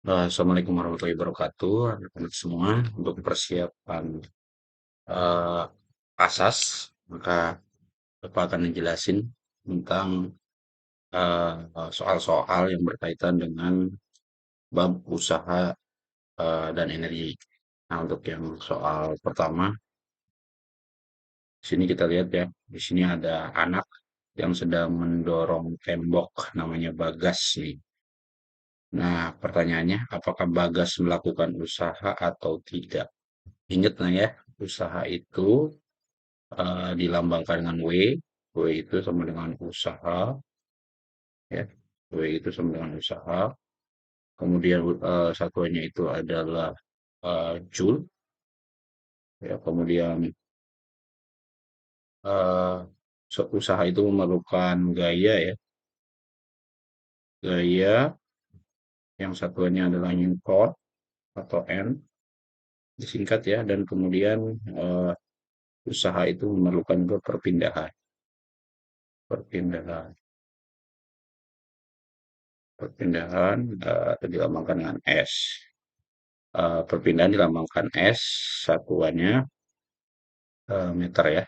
Assalamualaikum warahmatullahi wabarakatuh, anak-anak semua. Untuk persiapan eh, asas, maka Bapak akan menjelasin tentang soal-soal yang berkaitan dengan bab usaha dan energi. Nah, untuk yang soal pertama, di sini kita lihat ya, di sini ada anak yang sedang mendorong tembok, namanya Bagas nih. Nah, pertanyaannya, apakah Bagas melakukan usaha atau tidak? Ingat nah ya, usaha itu dilambangkan dengan W. W itu sama dengan usaha, ya. W itu sama dengan usaha. Kemudian satuannya itu adalah Joule, ya. Kemudian eh, usaha itu memerlukan gaya, ya. Gaya yang satuannya adalah Newton atau N, disingkat ya. Dan kemudian eh, usaha itu memerlukan juga perpindahan. Perpindahan. Perpindahan dilambangkan dengan S. Perpindahan dilambangkan S, satuannya meter ya,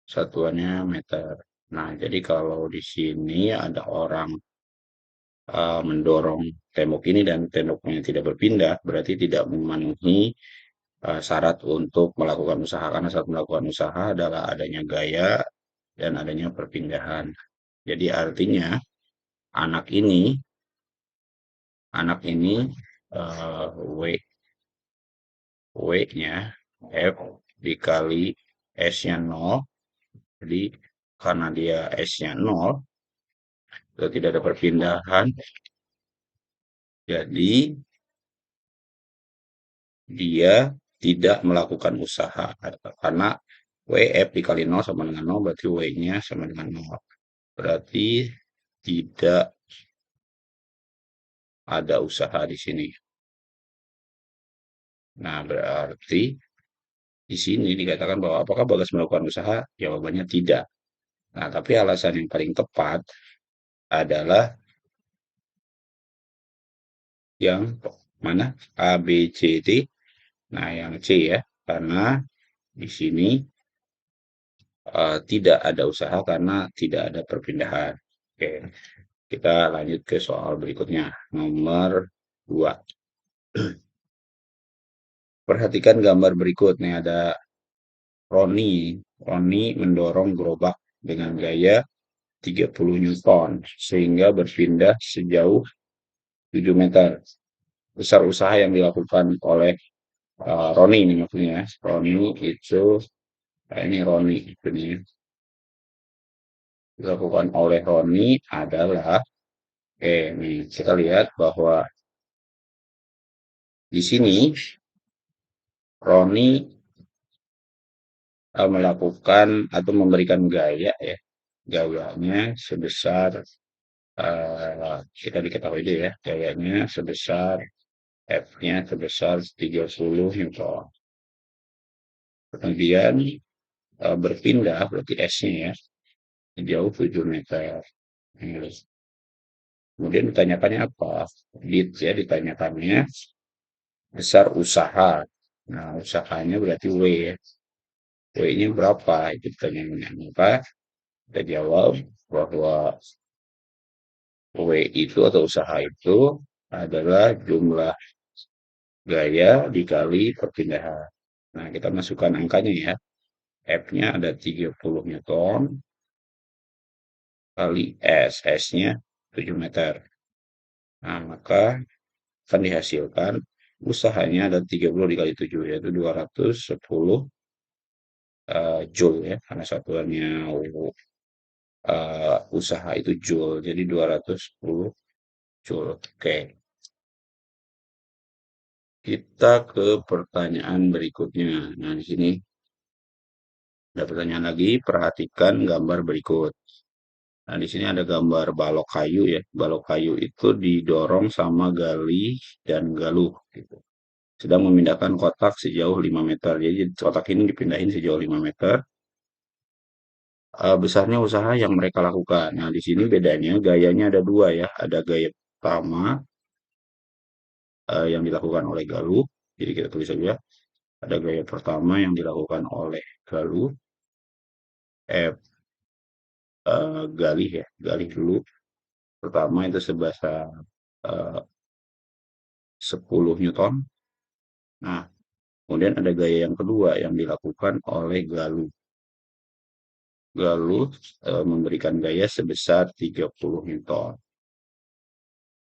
satuannya meter. Nah, jadi kalau di sini ada orang mendorong tembok ini dan temboknya tidak berpindah, berarti tidak memenuhi syarat untuk melakukan usaha. Karena saat melakukan usaha adalah adanya gaya dan adanya perpindahan. Jadi artinya anak ini, anak ini W, W-nya F dikali S-nya 0. Jadi karena dia S-nya 0, tidak ada perpindahan, jadi dia tidak melakukan usaha. Karena WF dikali 0 sama dengan 0, berarti W-nya sama dengan 0. Berarti tidak ada usaha di sini. Nah, berarti di sini dikatakan bahwa apakah Bagas melakukan usaha? Jawabannya tidak. Nah, tapi alasan yang paling tepat adalah yang mana? A, B, C, D. Nah, yang C ya. Karena di sini tidak ada usaha karena tidak ada perpindahan. Oke, kita lanjut ke soal berikutnya. Nomor 2. Perhatikan gambar berikut. Nih ada Roni. Roni mendorong gerobak dengan gaya 30 Newton sehingga berpindah sejauh 7 meter. Besar usaha yang dilakukan oleh Roni ini maksudnya. Roni itu, ini Roni ini dilakukan oleh Roni adalah, oke, nih kita lihat bahwa di sini Roni melakukan atau memberikan gaya ya, gayanya sebesar kita diketahui deh ya, gayanya sebesar F-nya sebesar 30 Newton. Kemudian berpindah berarti S-nya ya, jauh 7 meter. Kemudian ditanyakannya apa? Ya, ditanyakannya besar usaha. Nah, usahanya berarti W ya. W-nya berapa? Itu pertanyaannya. Maka kita jawab bahwa W itu atau usaha itu adalah jumlah gaya dikali perpindahan. Nah, kita masukkan angkanya ya. F-nya ada 30 Newton kali S. S-nya 7 meter. Nah, maka akan dihasilkan usahanya ada 30 dikali 7, yaitu 210 Joule ya. Karena satuannya usaha itu Joule. Jadi 210 Joule. Oke. Kita ke pertanyaan berikutnya. Nah, di sini ada pertanyaan lagi. Perhatikan gambar berikut. Nah, di sini ada gambar balok kayu ya. Balok kayu itu didorong sama gali dan galuh gitu. Sedang memindahkan kotak sejauh 5 meter. Jadi kotak ini dipindahin sejauh 5 meter. Besarnya usaha yang mereka lakukan. Nah, di sini bedanya gayanya ada dua ya. Ada gaya pertama yang dilakukan oleh Galuh. Jadi kita tulis saja ada gaya pertama yang dilakukan oleh Galuh, F Galih ya, Galih dulu. Pertama itu sebesar 10 Newton. Nah, kemudian ada gaya yang kedua yang dilakukan oleh Galuh. Galuh memberikan gaya sebesar 30 Newton.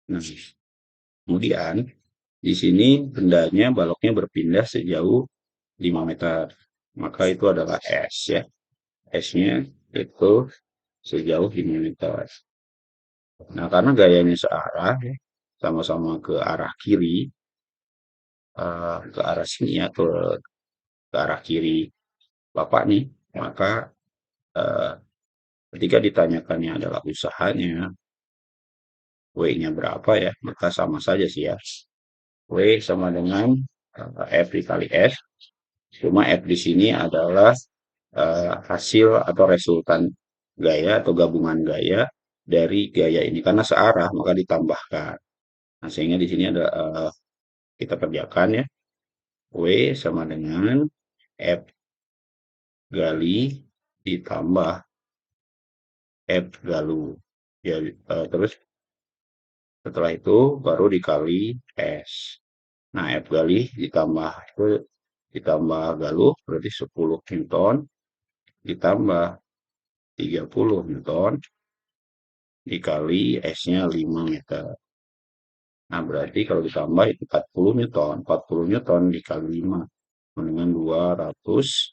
Nah, kemudian di sini bendanya baloknya berpindah sejauh 5 meter. Maka itu adalah S ya. S-nya itu sejauh 5 meter. Nah, karena gayanya searah ya, sama-sama ke arah kiri, ke arah sini ya, ke arah kiri Bapak nih, maka eh, ketika ditanyakannya adalah usahanya, W-nya berapa ya, maka sama saja sih ya. W sama dengan F dikali S, cuma F di sini adalah hasil atau resultan gaya atau gabungan gaya dari gaya ini. Karena searah, maka ditambahkan. Nah, sehingga di sini ada kita kerjakan ya. W sama dengan F gali ditambah F galu. Ya, terus setelah itu baru dikali S. Nah, F gali ditambah galuh berarti 10 Newton ditambah 30 Newton dikali S-nya 5 meter. Nah, berarti kalau ditambah itu 40 Newton. 40 Newton dikali 5 dengan 200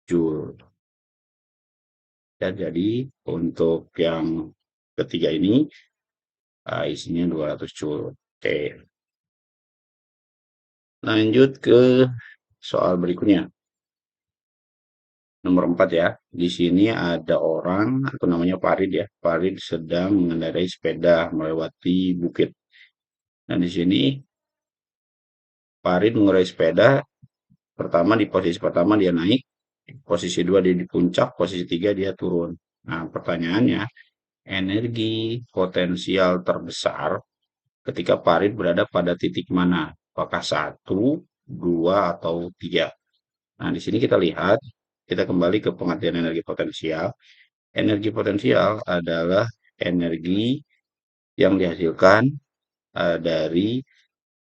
Joule. Dan jadi untuk yang ketiga ini isinya 200 Joule. Oke. Lanjut ke soal berikutnya. Nomor 4 ya. Di sini ada orang, atau namanya Farid ya. Farid sedang mengendarai sepeda melewati bukit. Nah, di sini Farid mengendarai sepeda. Pertama di posisi pertama dia naik, posisi 2 dia di puncak, posisi 3 dia turun. Nah, pertanyaannya, energi potensial terbesar ketika Farid berada pada titik mana? Apakah 1, 2, atau 3? Nah, di sini kita lihat, kita kembali ke pengertian energi potensial. Energi potensial adalah energi yang dihasilkan dari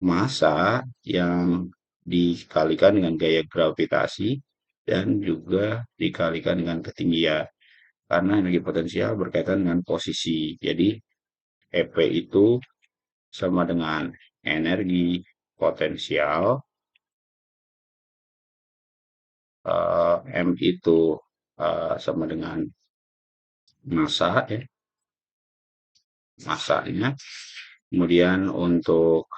massa yang dikalikan dengan gaya gravitasi dan juga dikalikan dengan ketinggian. Karena energi potensial berkaitan dengan posisi. Jadi, EP itu sama dengan energi potensial, M itu sama dengan massa ya, massanya. Kemudian untuk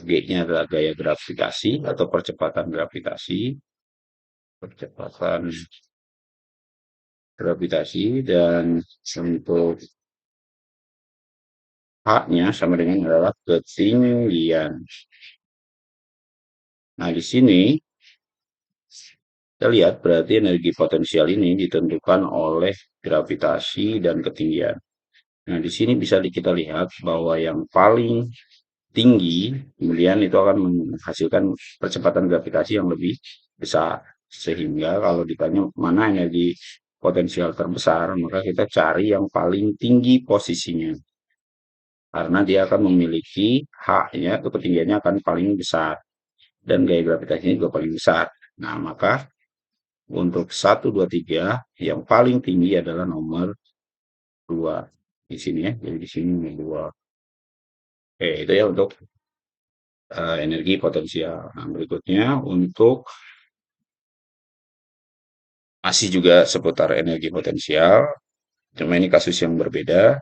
G-nya adalah gaya gravitasi atau percepatan gravitasi, percepatan gravitasi, dan untuk H-nya sama dengan adalah ketinggian. Nah, di sini kita lihat berarti energi potensial ini ditentukan oleh gravitasi dan ketinggian. Nah, di sini bisa kita lihat bahwa yang paling tinggi, kemudian itu akan menghasilkan percepatan gravitasi yang lebih besar. Sehingga kalau ditanya mana energi potensial terbesar, maka kita cari yang paling tinggi posisinya. Karena dia akan memiliki H-nya atau ketinggiannya akan paling besar. Dan gaya gravitasinya juga paling besar. Nah, maka untuk 1, 2, 3, yang paling tinggi adalah nomor 2. Di sini ya, jadi di sini nomor 2. Oke, itu ya untuk energi potensial. Nah, berikutnya untuk masih juga seputar energi potensial, cuma ini kasus yang berbeda.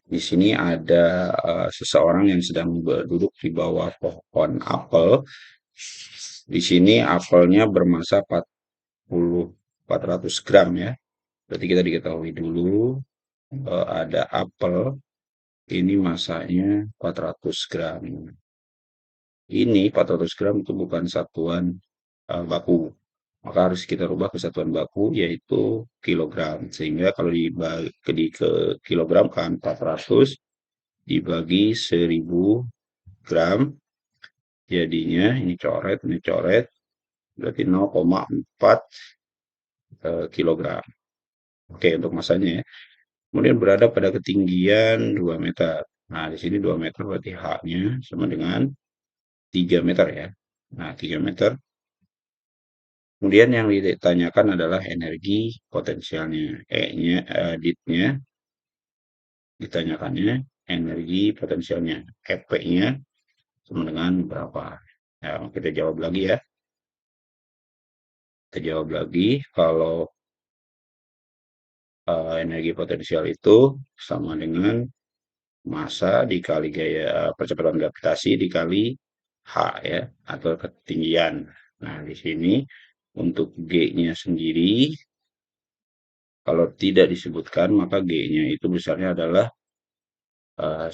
Di sini ada seseorang yang sedang duduk di bawah pohon apel. Di sini apelnya bermassa 400 gram ya. Berarti kita diketahui dulu ada apel, ini massanya 400 gram. Ini 400 gram itu bukan satuan baku. Maka harus kita rubah ke satuan baku yaitu kilogram. Sehingga kalau dibagi ke kilogram kan 400 dibagi 1000 gram, jadinya ini coret, berarti 0,4 kilogram. Oke, untuk masanya ya. Kemudian berada pada ketinggian 2 meter. Nah, di sini 2 meter berarti H-nya sama dengan 3 meter ya. Nah, 3 meter. Kemudian yang ditanyakan adalah energi potensialnya. E-nya, dit-nya ditanyakannya energi potensialnya. EP-nya sama dengan berapa. Nah, kita jawab lagi ya. Kita jawab lagi kalau energi potensial itu sama dengan massa dikali gaya percepatan gravitasi dikali H ya, atau ketinggian. Nah, di sini untuk G-nya sendiri kalau tidak disebutkan maka G-nya itu besarnya adalah 10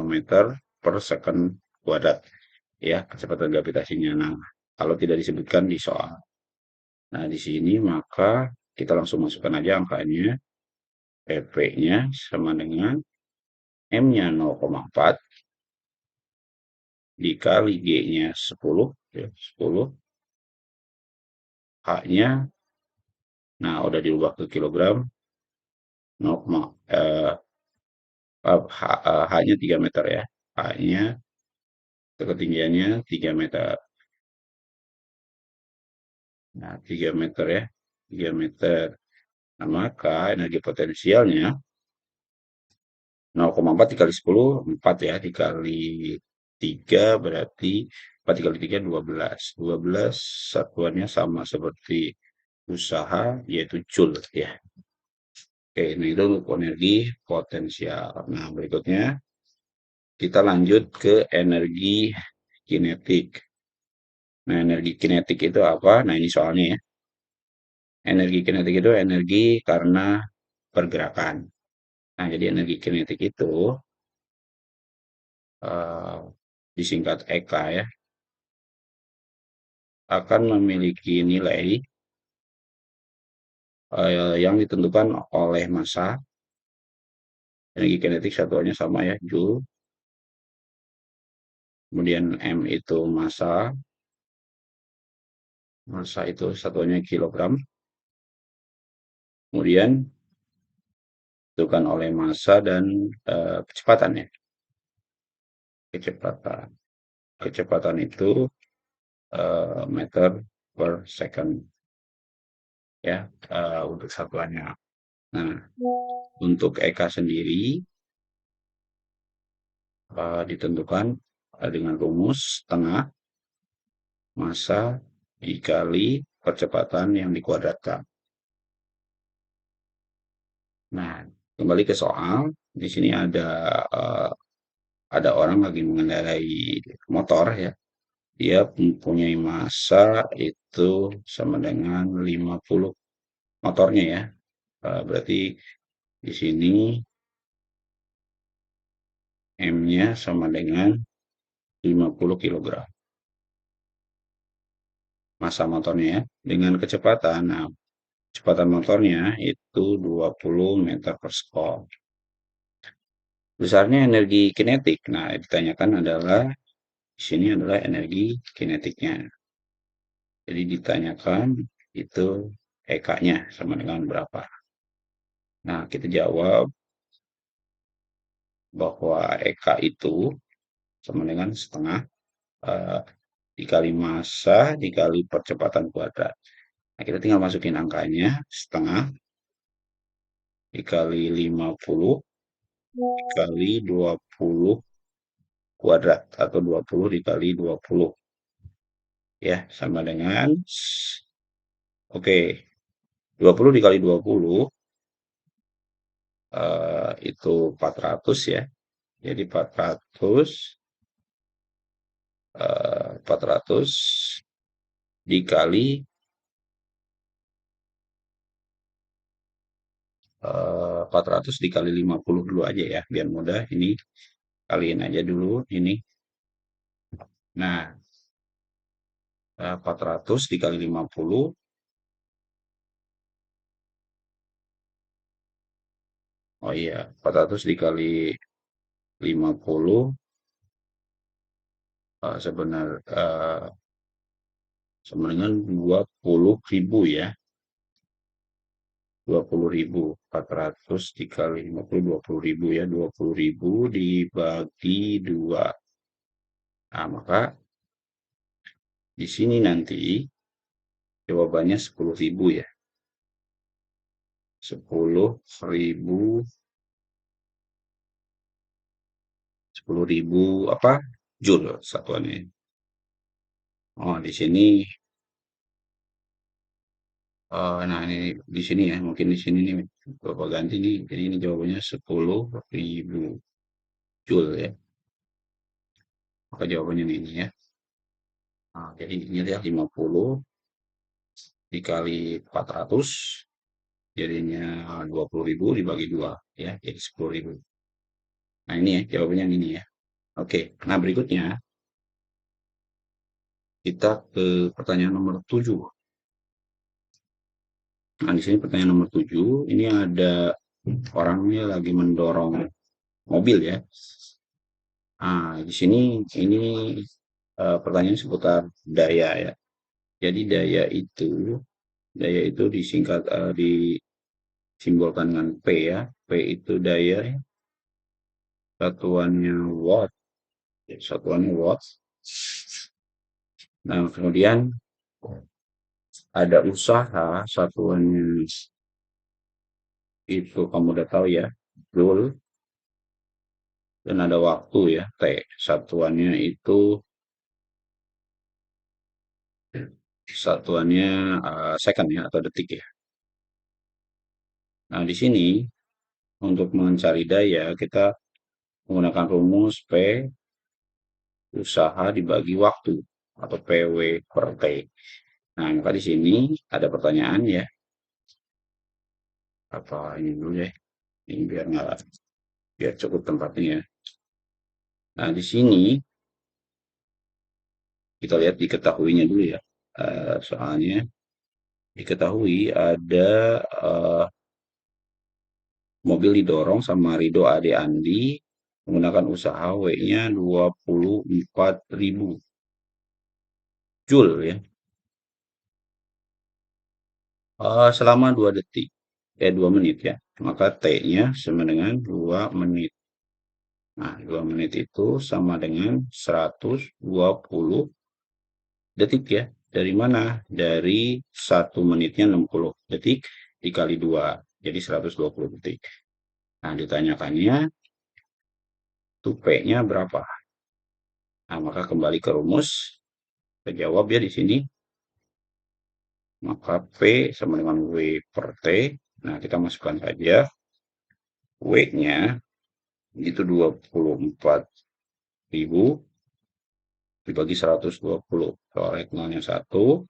meter per second kuadrat ya, kecepatan gravitasinya. Nah, kalau tidak disebutkan di soal. Nah, di sini maka kita langsung masukkan aja angkanya. PP-nya sama dengan M-nya 0,4 dikali G-nya 10, ya, 10. H-nya, nah udah diubah ke kilogram, 0, H-nya 3 meter ya. H-nya ketinggiannya 3 meter. Nah, 3 meter ya. 3 meter. Nah, maka energi potensialnya 0,4 dikali 10, 4 ya. Dikali 3 berarti 4 dikali 3, 12. 12 satuannya sama seperti usaha, yaitu joule ya. Oke, nah itu untuk energi potensial. Nah, berikutnya kita lanjut ke energi kinetik. Nah, energi kinetik itu apa? Nah, ini soalnya ya. Energi kinetik itu energi karena pergerakan. Nah, jadi energi kinetik itu eh, disingkat EK ya, akan memiliki nilai yang ditentukan oleh massa. Energi kinetik satuannya sama ya, Joule. Kemudian M itu massa, massa itu satuannya kilogram. Kemudian ditentukan oleh massa dan kecepatan ya. Kecepatan. Kecepatan itu meter per second ya, untuk satuannya. Nah, untuk EK sendiri ditentukan dengan rumus setengah massa dikali percepatan yang dikuadratkan. Nah, kembali ke soal, di sini ada orang lagi mengendarai motor ya. Dia mempunyai massa itu sama dengan 50 motornya ya. Berarti di sini M-nya sama dengan 50 kilogram. Massa motornya ya. Dengan kecepatan, nah kecepatan motornya itu 20 meter per second. Besarnya energi kinetik. Nah, yang ditanyakan adalah di sini adalah energi kinetiknya. Jadi ditanyakan itu EK-nya sama dengan berapa. Nah, kita jawab bahwa EK itu sama dengan setengah eh, dikali massa dikali percepatan kuadrat. Nah, kita tinggal masukin angkanya, setengah dikali 50 dikali 20 kuadrat atau 20 dikali 20 ya, sama dengan oke, 20 dikali 20 itu 400 ya. Jadi 400 dikali 400 dikali 50 dulu aja ya, biar mudah. Ini kaliin aja dulu ini. Nah, 400 dikali 50 . Oh iya, 400 dikali 50 sama dengan 20.000 ya. 20.000. 400 dikali 50, 20.000 ya. 20.000 dibagi 2. Nah, maka di sini nanti jawabannya 10.000 ya. 10.000, 10.000 apa? Joule satuannya. Oh, di sini nah ini di sini ya, mungkin di sini nih Bapak ganti nih. Jadi ini jawabannya 10.000 Joule ya. Maka jawabannya ini ya. Nah, jadi ini dia 50 dikali 400 jadinya 20.000 dibagi 2 ya, jadi 10.000. Nah, ini ya jawabannya yang ini ya. Oke, nah berikutnya kita ke pertanyaan nomor 7. Nah, di sini pertanyaan nomor 7, ini ada orangnya lagi mendorong mobil ya. Nah, di sini ini pertanyaan seputar daya ya. Jadi daya itu disingkat disimbolkan dengan P ya. P itu daya, satuannya watt, satuannya watt. Nah, kemudian ada usaha, satuannya itu kamu udah tahu ya, joule. Dan ada waktu ya, T. Satuannya itu second ya atau detik ya. Nah, di sini untuk mencari daya kita menggunakan rumus P usaha dibagi waktu atau PW per T. Nah, maka di sini ada pertanyaan ya. Apa ini dulu ya? Ini biar cukup tempatnya ya. Nah, di sini kita lihat diketahuinya dulu ya. Soalnya diketahui ada mobil didorong sama Rido Ade Andi menggunakan usaha W-nya 24.000 Joule ya. Selama 2 detik, 2 menit ya. Maka T-nya sama dengan 2 menit. Nah, 2 menit itu sama dengan 120 detik ya. Dari mana? Dari 1 menitnya 60 detik dikali 2. Jadi 120 detik. Nah, ditanyakannya itu P-nya berapa? Nah, maka kembali ke rumus. Kita jawab ya di sini. Maka P sama dengan W per T. Nah, kita masukkan saja. W-nya itu 24.000 dibagi 120. Soalnya nolnya 1,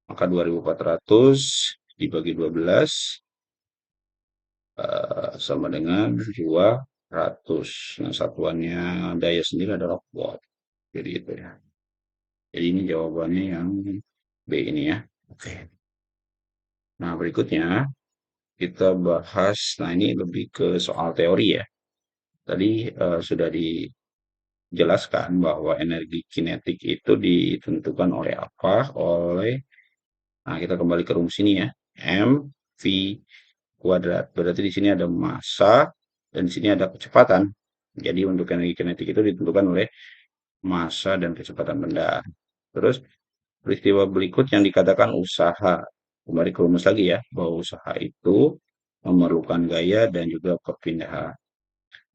maka 2.400 dibagi 12 sama dengan 200. Nah, satuannya daya sendiri adalah watt. Jadi itu ya. Jadi ini jawabannya yang B ini ya. Oke. Nah, berikutnya kita bahas, nah ini lebih ke soal teori ya. Tadi sudah dijelaskan bahwa energi kinetik itu ditentukan oleh apa? Nah kita kembali ke rumus ini ya. mv kuadrat. Berarti di sini ada massa dan di sini ada kecepatan. Jadi untuk energi kinetik itu ditentukan oleh massa dan kecepatan benda. Terus peristiwa berikut yang dikatakan usaha. Kembali ke rumus lagi ya, bahwa usaha itu memerlukan gaya dan juga perpindahan.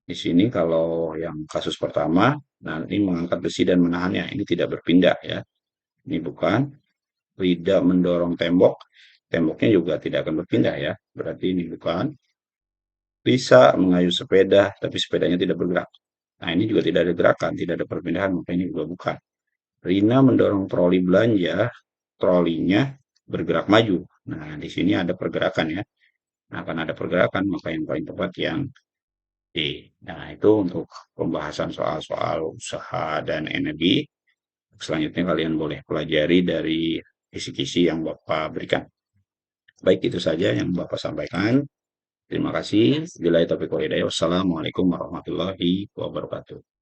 Di sini kalau yang kasus pertama, nah ini mengangkat besi dan menahannya. Ini tidak berpindah ya. Ini bukan. Tidak mendorong tembok. Temboknya juga tidak akan berpindah ya. Berarti ini bukan. Bisa mengayuh sepeda, tapi sepedanya tidak bergerak. Nah ini juga tidak ada gerakan, tidak ada perpindahan, maka ini juga bukan. Rina mendorong troli belanja, trolinya bergerak maju. Nah di sini ada pergerakan ya. Nah karena ada pergerakan, maka yang paling tepat yang D. Nah, itu untuk pembahasan soal-soal usaha dan energi. Selanjutnya kalian boleh pelajari dari kisi-kisi yang Bapak berikan. Baik, itu saja yang Bapak sampaikan. Terima kasih. Wabillahi taufiq wal hidayah. Wassalamualaikum warahmatullahi wabarakatuh.